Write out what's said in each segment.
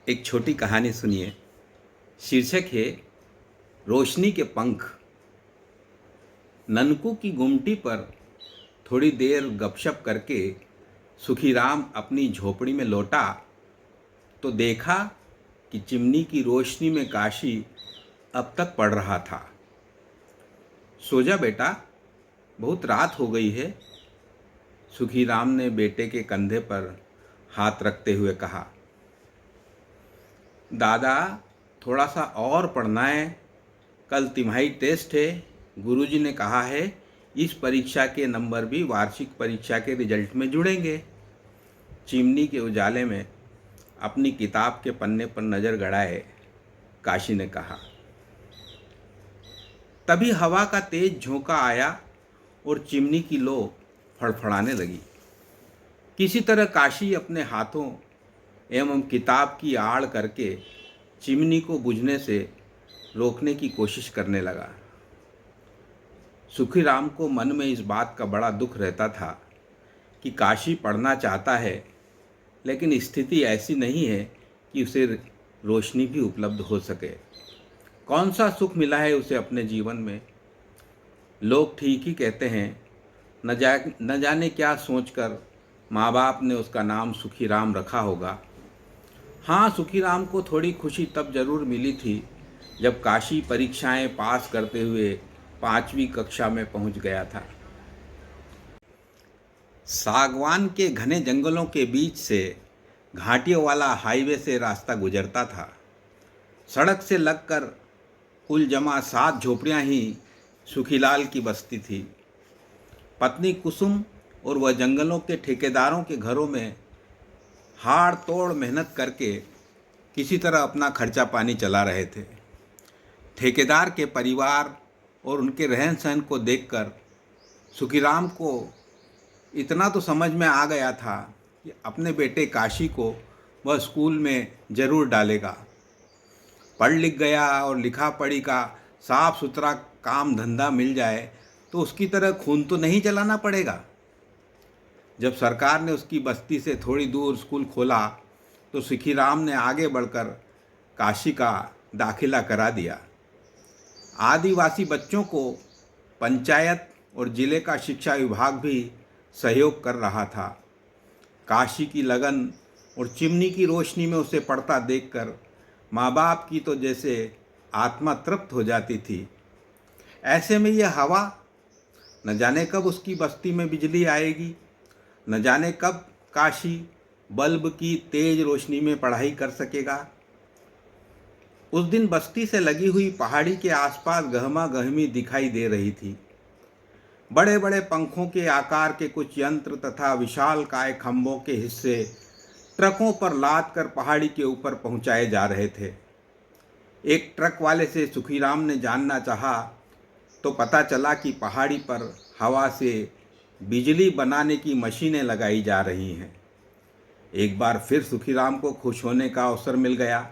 एक छोटी कहानी सुनिए। शीर्षक है रोशनी के पंख। ननकू की गुमटी पर थोड़ी देर गपशप करके सुखीराम अपनी झोपड़ी में लौटा तो देखा कि चिमनी की रोशनी में काशी अब तक पड़ रहा था। सो जा बेटा, बहुत रात हो गई है। सुखीराम ने बेटे के कंधे पर हाथ रखते हुए कहा। दादा, थोड़ा सा और पढ़ना है, कल तिमाही टेस्ट है। गुरुजी ने कहा है इस परीक्षा के नंबर भी वार्षिक परीक्षा के रिजल्ट में जुड़ेंगे। चिमनी के उजाले में अपनी किताब के पन्ने पर नज़र गड़ाए काशी ने कहा। तभी हवा का तेज झोंका आया और चिमनी की लो फड़फड़ाने लगी। किसी तरह काशी अपने हाथों एवं किताब की आड़ करके चिमनी को बुझने से रोकने की कोशिश करने लगा। सुखीराम को मन में इस बात का बड़ा दुख रहता था कि काशी पढ़ना चाहता है, लेकिन स्थिति ऐसी नहीं है कि उसे रोशनी भी उपलब्ध हो सके। कौन सा सुख मिला है उसे अपने जीवन में। लोग ठीक ही कहते हैं, न जाने क्या सोचकर माँ बाप ने उसका नाम सुखीराम रखा होगा। हाँ, सुखीराम को थोड़ी खुशी तब जरूर मिली थी जब काशी परीक्षाएं पास करते हुए 5वीं कक्षा में पहुंच गया था। सागवान के घने जंगलों के बीच से घाटियों वाला हाईवे से रास्ता गुजरता था। सड़क से लगकर कुल जमा 7 झोपड़ियां ही सुखीलाल की बस्ती थी। पत्नी कुसुम और वह जंगलों के ठेकेदारों के घरों में हाड़ तोड़ मेहनत करके किसी तरह अपना खर्चा पानी चला रहे थे। ठेकेदार के परिवार और उनके रहन सहन को देखकर सुखीराम को इतना तो समझ में आ गया था कि अपने बेटे काशी को वह स्कूल में ज़रूर डालेगा। पढ़ लिख गया और लिखा पढ़ी का साफ सुथरा काम धंधा मिल जाए तो उसकी तरह खून तो नहीं चलाना पड़ेगा। जब सरकार ने उसकी बस्ती से थोड़ी दूर स्कूल खोला तो सुखीराम ने आगे बढ़कर काशी का दाखिला करा दिया। आदिवासी बच्चों को पंचायत और जिले का शिक्षा विभाग भी सहयोग कर रहा था। काशी की लगन और चिमनी की रोशनी में उसे पढ़ता देखकर माँ बाप की तो जैसे आत्मा तृप्त हो जाती थी। ऐसे में यह हवा, न जाने कब उसकी बस्ती में बिजली आएगी, न जाने कब काशी बल्ब की तेज रोशनी में पढ़ाई कर सकेगा। उस दिन बस्ती से लगी हुई पहाड़ी के आसपास गहमा गहमी दिखाई दे रही थी। बड़े बड़े पंखों के आकार के कुछ यंत्र तथा विशालकाय खंभों के हिस्से ट्रकों पर लाद कर पहाड़ी के ऊपर पहुंचाए जा रहे थे। एक ट्रक वाले से सुखीराम ने जानना चाहा तो पता चला कि पहाड़ी पर हवा से बिजली बनाने की मशीनें लगाई जा रही हैं। एक बार फिर सुखीराम को खुश होने का अवसर मिल गया।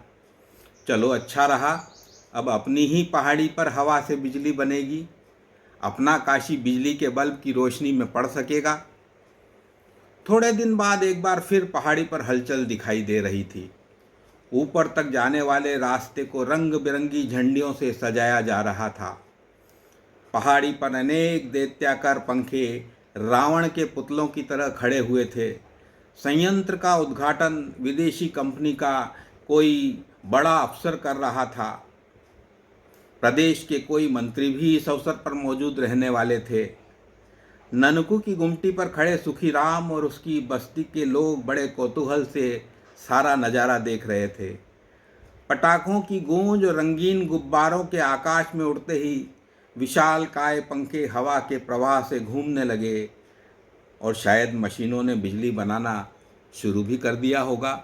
चलो अच्छा रहा, अब अपनी ही पहाड़ी पर हवा से बिजली बनेगी। अपना काशी बिजली के बल्ब की रोशनी में पड़ सकेगा। थोड़े दिन बाद एक बार फिर पहाड़ी पर हलचल दिखाई दे रही थी। ऊपर तक जाने वाले रास्ते को रंग बिरंगी झंडियों से सजाया जा रहा था। पहाड़ी पर अनेक दैत्याकार पंखे रावण के पुतलों की तरह खड़े हुए थे। संयंत्र का उद्घाटन विदेशी कंपनी का कोई बड़ा अफसर कर रहा था। प्रदेश के कोई मंत्री भी इस अवसर पर मौजूद रहने वाले थे। ननकू की गुमटी पर खड़े सुखीराम और उसकी बस्ती के लोग बड़े कौतूहल से सारा नज़ारा देख रहे थे। पटाखों की गूंज और रंगीन गुब्बारों के आकाश में उड़ते ही विशाल काय पंखे हवा के प्रवाह से घूमने लगे और शायद मशीनों ने बिजली बनाना शुरू भी कर दिया होगा।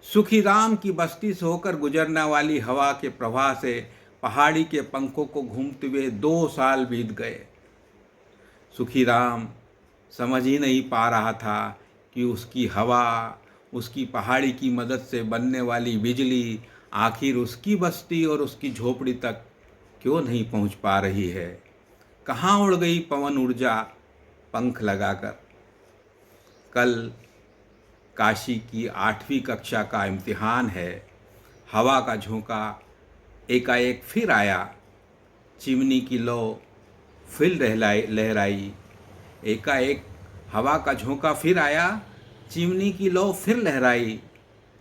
सुखीराम की बस्ती से होकर गुजरने वाली हवा के प्रवाह से पहाड़ी के पंखों को घूमते हुए 2 साल बीत गए। सुखीराम समझ ही नहीं पा रहा था कि उसकी हवा, उसकी पहाड़ी की मदद से बनने वाली बिजली आखिर उसकी बस्ती और उसकी झोपड़ी तक क्यों नहीं पहुंच पा रही है। कहाँ उड़ गई पवन ऊर्जा पंख लगाकर। कल काशी की 8वीं कक्षा का इम्तिहान है। हवा का झोंका एकाएक फिर आया, चिमनी की लौ फिर लहराई। एकाएक हवा का झोंका फिर आया, चिमनी की लौ फिर लहराई।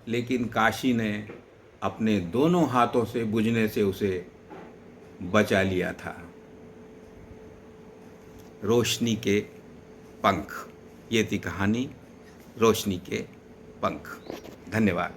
लेकिन काशी ने अपने दोनों हाथों से बुझने से उसे बचा लिया था। रोशनी के पंख, ये थी कहानी रोशनी के पंख। धन्यवाद।